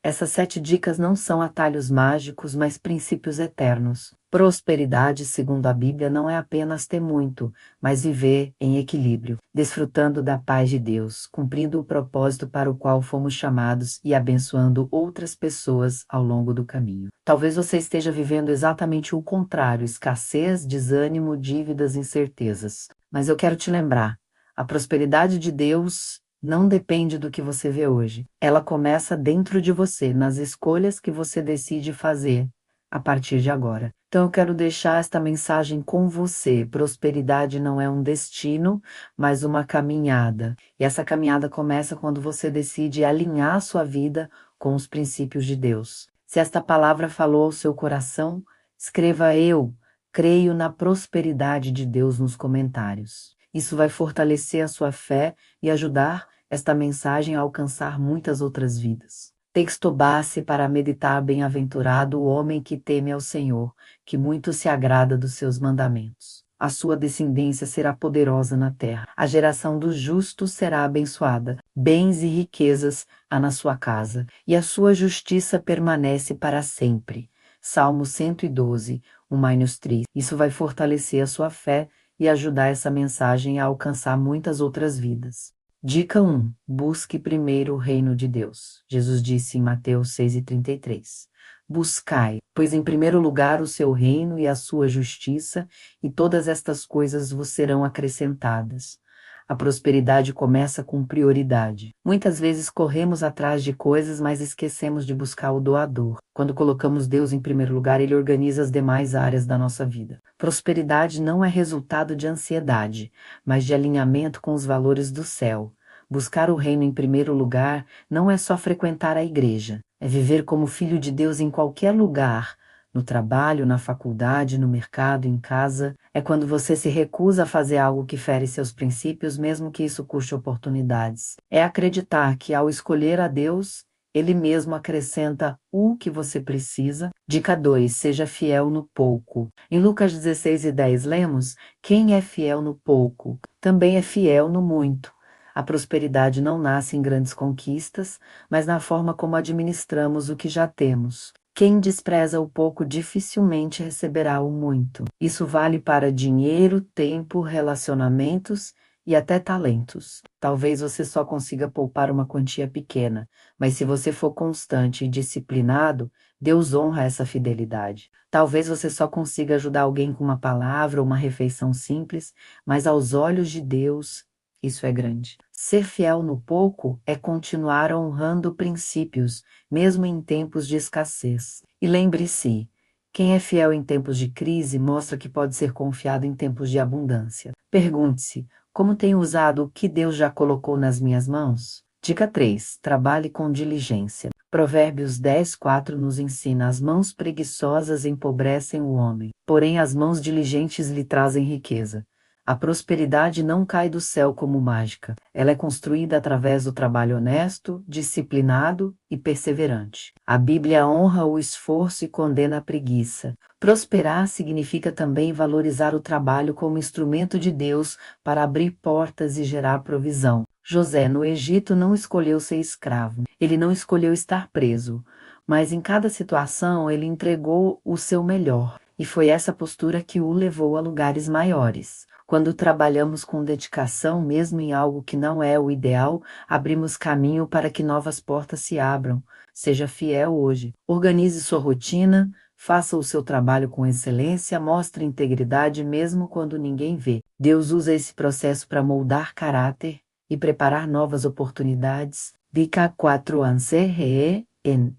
Essas 7 dicas não são atalhos mágicos, mas princípios eternos. Prosperidade, segundo a Bíblia, não é apenas ter muito, mas viver em equilíbrio, desfrutando da paz de Deus, cumprindo o propósito para o qual fomos chamados e abençoando outras pessoas ao longo do caminho. Talvez você esteja vivendo exatamente o contrário: escassez, desânimo, dívidas, incertezas. Mas eu quero te lembrar, a prosperidade de Deus não depende do que você vê hoje. Ela começa dentro de você, nas escolhas que você decide fazer a partir de agora. Então eu quero deixar esta mensagem com você. Prosperidade não é um destino, mas uma caminhada. E essa caminhada começa quando você decide alinhar a sua vida com os princípios de Deus. Se esta palavra falou ao seu coração, escreva "Eu creio na prosperidade de Deus" nos comentários. Isso vai fortalecer a sua fé e ajudar esta mensagem a alcançar muitas outras vidas. Texto base para meditar: bem-aventurado o homem que teme ao Senhor, que muito se agrada dos seus mandamentos. A sua descendência será poderosa na terra. A geração dos justos será abençoada. Bens e riquezas há na sua casa, e a sua justiça permanece para sempre. Salmo 112, 1-3. Isso vai fortalecer a sua fé e ajudar essa mensagem a alcançar muitas outras vidas. Dica 1. Busque primeiro o reino de Deus. Jesus disse em Mateus 6,33. Buscai, pois em primeiro lugar o seu reino e a sua justiça, e todas estas coisas vos serão acrescentadas. A prosperidade começa com prioridade. Muitas vezes corremos atrás de coisas, mas esquecemos de buscar o doador. Quando colocamos Deus em primeiro lugar, Ele organiza as demais áreas da nossa vida. Prosperidade não é resultado de ansiedade, mas de alinhamento com os valores do céu. Buscar o reino em primeiro lugar não é só frequentar a igreja, é viver como filho de Deus em qualquer lugar, no trabalho, na faculdade, no mercado, em casa. É quando você se recusa a fazer algo que fere seus princípios, mesmo que isso custe oportunidades. É acreditar que, ao escolher a Deus, Ele mesmo acrescenta o que você precisa. Dica 2. Seja fiel no pouco. Em Lucas 16:10 lemos: quem é fiel no pouco, também é fiel no muito. A prosperidade não nasce em grandes conquistas, mas na forma como administramos o que já temos. Quem despreza o pouco dificilmente receberá o muito. Isso vale para dinheiro, tempo, relacionamentos e até talentos. Talvez você só consiga poupar uma quantia pequena, mas se você for constante e disciplinado, Deus honra essa fidelidade. Talvez você só consiga ajudar alguém com uma palavra ou uma refeição simples, mas aos olhos de Deus, isso é grande. Ser fiel no pouco é continuar honrando princípios, mesmo em tempos de escassez. E lembre-se, quem é fiel em tempos de crise mostra que pode ser confiado em tempos de abundância. Pergunte-se: como tenho usado o que Deus já colocou nas minhas mãos? Dica 3. Trabalhe com diligência. Provérbios 10:4 nos ensina: as mãos preguiçosas empobrecem o homem, porém as mãos diligentes lhe trazem riqueza. A prosperidade não cai do céu como mágica. Ela é construída através do trabalho honesto, disciplinado e perseverante. A Bíblia honra o esforço e condena a preguiça. Prosperar significa também valorizar o trabalho como instrumento de Deus para abrir portas e gerar provisão. José, no Egito, não escolheu ser escravo. Ele não escolheu estar preso. Mas em cada situação, ele entregou o seu melhor. E foi essa postura que o levou a lugares maiores. Quando trabalhamos com dedicação, mesmo em algo que não é o ideal, abrimos caminho para que novas portas se abram. Seja fiel hoje. Organize sua rotina, faça o seu trabalho com excelência, mostre integridade mesmo quando ninguém vê. Deus usa esse processo para moldar caráter e preparar novas oportunidades. Dica 4. Ansee en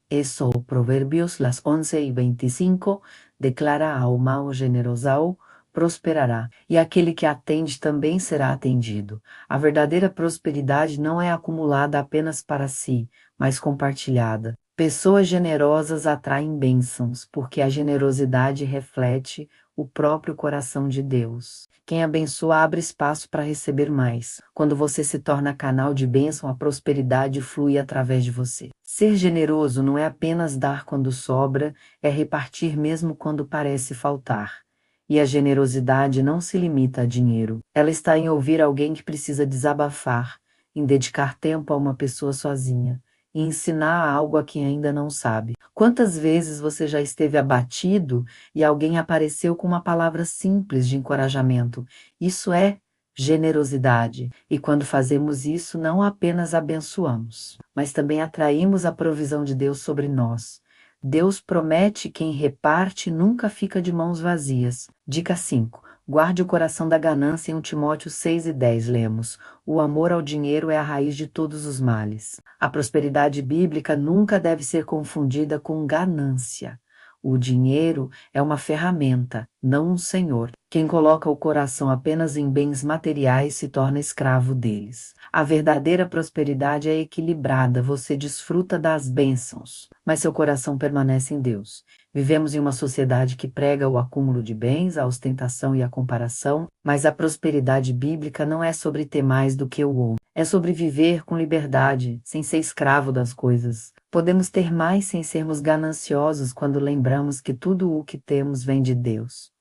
eso. Provérbios las 11:25 declara: ao mau generoso prosperará, e aquele que atende também será atendido. A verdadeira prosperidade não é acumulada apenas para si, mas compartilhada. Pessoas generosas atraem bênçãos, porque a generosidade reflete o próprio coração de Deus. Quem abençoa abre espaço para receber mais. Quando você se torna canal de bênção, a prosperidade flui através de você. Ser generoso não é apenas dar quando sobra, é repartir mesmo quando parece faltar. E a generosidade não se limita a dinheiro. Ela está em ouvir alguém que precisa desabafar, em dedicar tempo a uma pessoa sozinha, e ensinar algo a quem ainda não sabe. Quantas vezes você já esteve abatido e alguém apareceu com uma palavra simples de encorajamento? Isso é generosidade. E quando fazemos isso, não apenas abençoamos, mas também atraímos a provisão de Deus sobre nós. Deus promete que quem reparte nunca fica de mãos vazias. Dica 5. Guarde o coração da ganância. Em 1 Timóteo 6:10 lemos: o amor ao dinheiro é a raiz de todos os males. A prosperidade bíblica nunca deve ser confundida com ganância. O dinheiro é uma ferramenta, não um senhor. Quem coloca o coração apenas em bens materiais se torna escravo deles. A verdadeira prosperidade é equilibrada, você desfruta das bênçãos, mas seu coração permanece em Deus. Vivemos em uma sociedade que prega o acúmulo de bens, a ostentação e a comparação, mas a prosperidade bíblica não é sobre ter mais do que o outro. É sobre viver com liberdade, sem ser escravo das coisas. Podemos ter mais sem sermos gananciosos quando lembramos que tudo o que temos vem de Deus.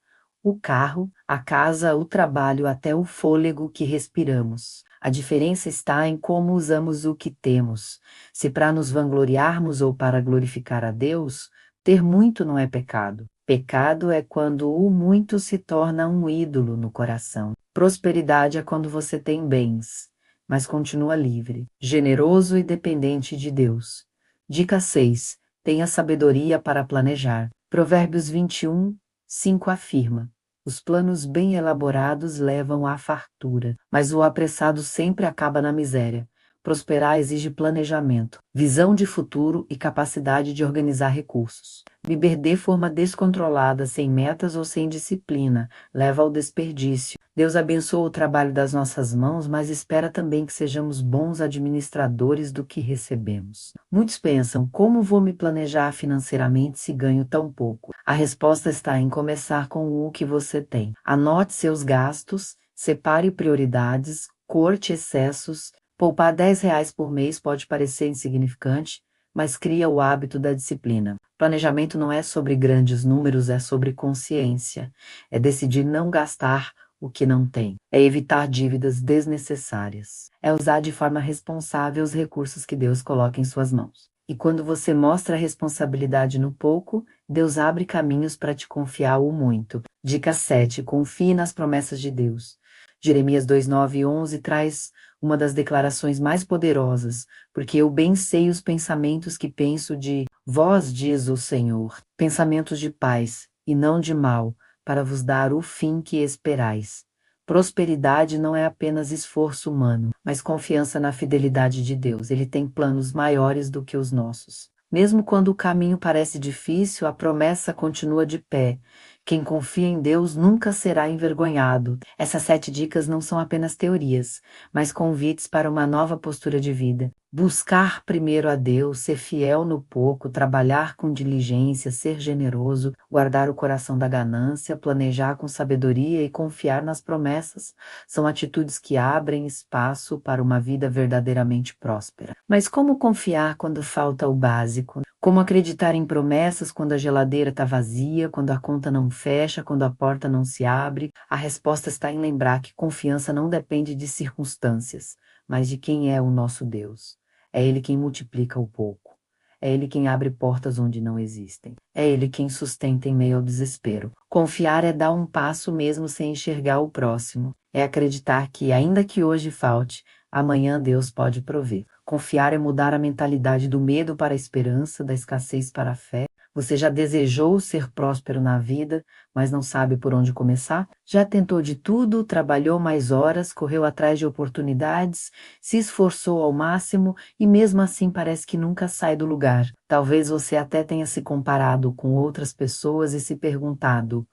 O carro, a casa, o trabalho, até o fôlego que respiramos. A diferença está em como usamos o que temos. Se para nos vangloriarmos ou para glorificar a Deus, ter muito não é pecado. Pecado é quando o muito se torna um ídolo no coração. Prosperidade é quando você tem bens, mas continua livre, generoso e dependente de Deus. Dica 6. Tenha sabedoria para planejar. Provérbios 21:5 afirma: os planos bem elaborados levam à fartura, mas o apressado sempre acaba na miséria. Prosperar exige planejamento, visão de futuro e capacidade de organizar recursos. Viver de forma descontrolada, sem metas ou sem disciplina, leva ao desperdício. Deus abençoa o trabalho das nossas mãos, mas espera também que sejamos bons administradores do que recebemos. Muitos pensam: como vou me planejar financeiramente se ganho tão pouco? A resposta está em começar com o que você tem. Anote seus gastos, separe prioridades, corte excessos. Poupar R$ 10 por mês pode parecer insignificante, mas cria o hábito da disciplina. Planejamento não é sobre grandes números, é sobre consciência. É decidir não gastar o que não tem. É evitar dívidas desnecessárias. É usar de forma responsável os recursos que Deus coloca em suas mãos. E quando você mostra a responsabilidade no pouco, Deus abre caminhos para te confiar o muito. Dica 7. Confie nas promessas de Deus. Jeremias 2:9-11 traz uma das declarações mais poderosas, porque eu bem sei os pensamentos que penso de vós, diz o Senhor, pensamentos de paz e não de mal, para vos dar o fim que esperais. Prosperidade não é apenas esforço humano, mas confiança na fidelidade de Deus. Ele tem planos maiores do que os nossos. Mesmo quando o caminho parece difícil, a promessa continua de pé. Quem confia em Deus nunca será envergonhado. Essas 7 dicas não são apenas teorias, mas convites para uma nova postura de vida. Buscar primeiro a Deus, ser fiel no pouco, trabalhar com diligência, ser generoso, guardar o coração da ganância, planejar com sabedoria e confiar nas promessas são atitudes que abrem espaço para uma vida verdadeiramente próspera. Mas como confiar quando falta o básico? Como acreditar em promessas quando a geladeira está vazia, quando a conta não fecha, quando a porta não se abre? A resposta está em lembrar que confiança não depende de circunstâncias, mas de quem é o nosso Deus. É Ele quem multiplica o pouco. É Ele quem abre portas onde não existem. É Ele quem sustenta em meio ao desespero. Confiar é dar um passo mesmo sem enxergar o próximo. É acreditar que, ainda que hoje falte, amanhã Deus pode prover. Confiar é mudar a mentalidade do medo para a esperança, da escassez para a fé. Você já desejou ser próspero na vida, mas não sabe por onde começar? Já tentou de tudo, trabalhou mais horas, correu atrás de oportunidades, se esforçou ao máximo e mesmo assim parece que nunca sai do lugar. Talvez você até tenha se comparado com outras pessoas e se perguntado: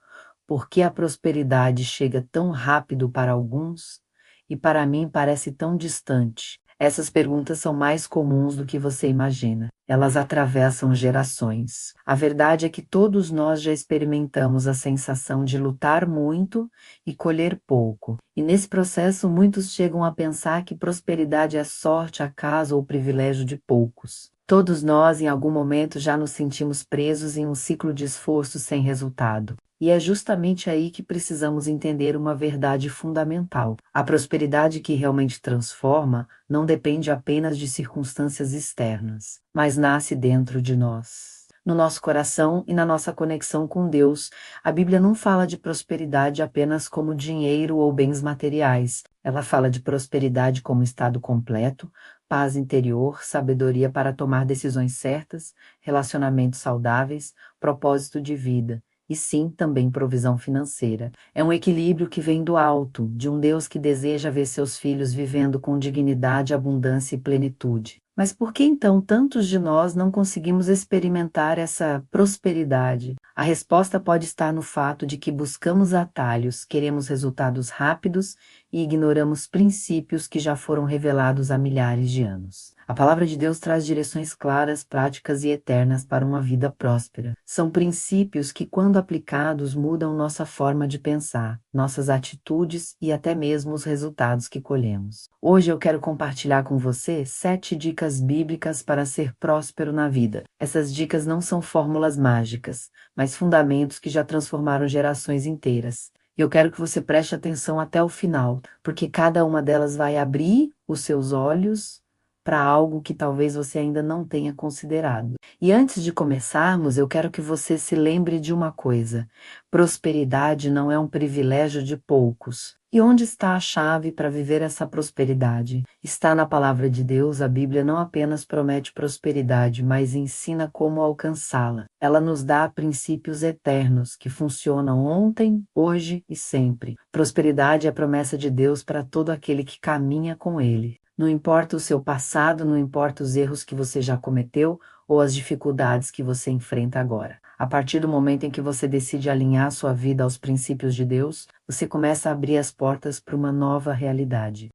por que a prosperidade chega tão rápido para alguns e para mim parece tão distante? Essas perguntas são mais comuns do que você imagina. Elas atravessam gerações. A verdade é que todos nós já experimentamos a sensação de lutar muito e colher pouco. E nesse processo, muitos chegam a pensar que prosperidade é sorte, acaso ou privilégio de poucos. Todos nós, em algum momento, já nos sentimos presos em um ciclo de esforço sem resultado. E é justamente aí que precisamos entender uma verdade fundamental. A prosperidade que realmente transforma não depende apenas de circunstâncias externas, mas nasce dentro de nós. No nosso coração e na nossa conexão com Deus. A Bíblia não fala de prosperidade apenas como dinheiro ou bens materiais. Ela fala de prosperidade como estado completo, paz interior, sabedoria para tomar decisões certas, relacionamentos saudáveis, propósito de vida. E sim, também provisão financeira. É um equilíbrio que vem do alto, de um Deus que deseja ver seus filhos vivendo com dignidade, abundância e plenitude. Mas por que então tantos de nós não conseguimos experimentar essa prosperidade? A resposta pode estar no fato de que buscamos atalhos, queremos resultados rápidos e ignoramos princípios que já foram revelados há milhares de anos. A palavra de Deus traz direções claras, práticas e eternas para uma vida próspera. São princípios que, quando aplicados, mudam nossa forma de pensar, nossas atitudes e até mesmo os resultados que colhemos. Hoje eu quero compartilhar com você 7 dicas bíblicas para ser próspero na vida. Essas dicas não são fórmulas mágicas, mas fundamentos que já transformaram gerações inteiras. E eu quero que você preste atenção até o final, porque cada uma delas vai abrir os seus olhos para algo que talvez você ainda não tenha considerado. E antes de começarmos, eu quero que você se lembre de uma coisa: prosperidade não é um privilégio de poucos. E onde está a chave para viver essa prosperidade? Está na palavra de Deus. A Bíblia não apenas promete prosperidade, mas ensina como alcançá-la. Ela nos dá princípios eternos que funcionam ontem, hoje e sempre. Prosperidade é a promessa de Deus para todo aquele que caminha com Ele. Não importa o seu passado, não importa os erros que você já cometeu ou as dificuldades que você enfrenta agora. A partir do momento em que você decide alinhar sua vida aos princípios de Deus, você começa a abrir as portas para uma nova realidade.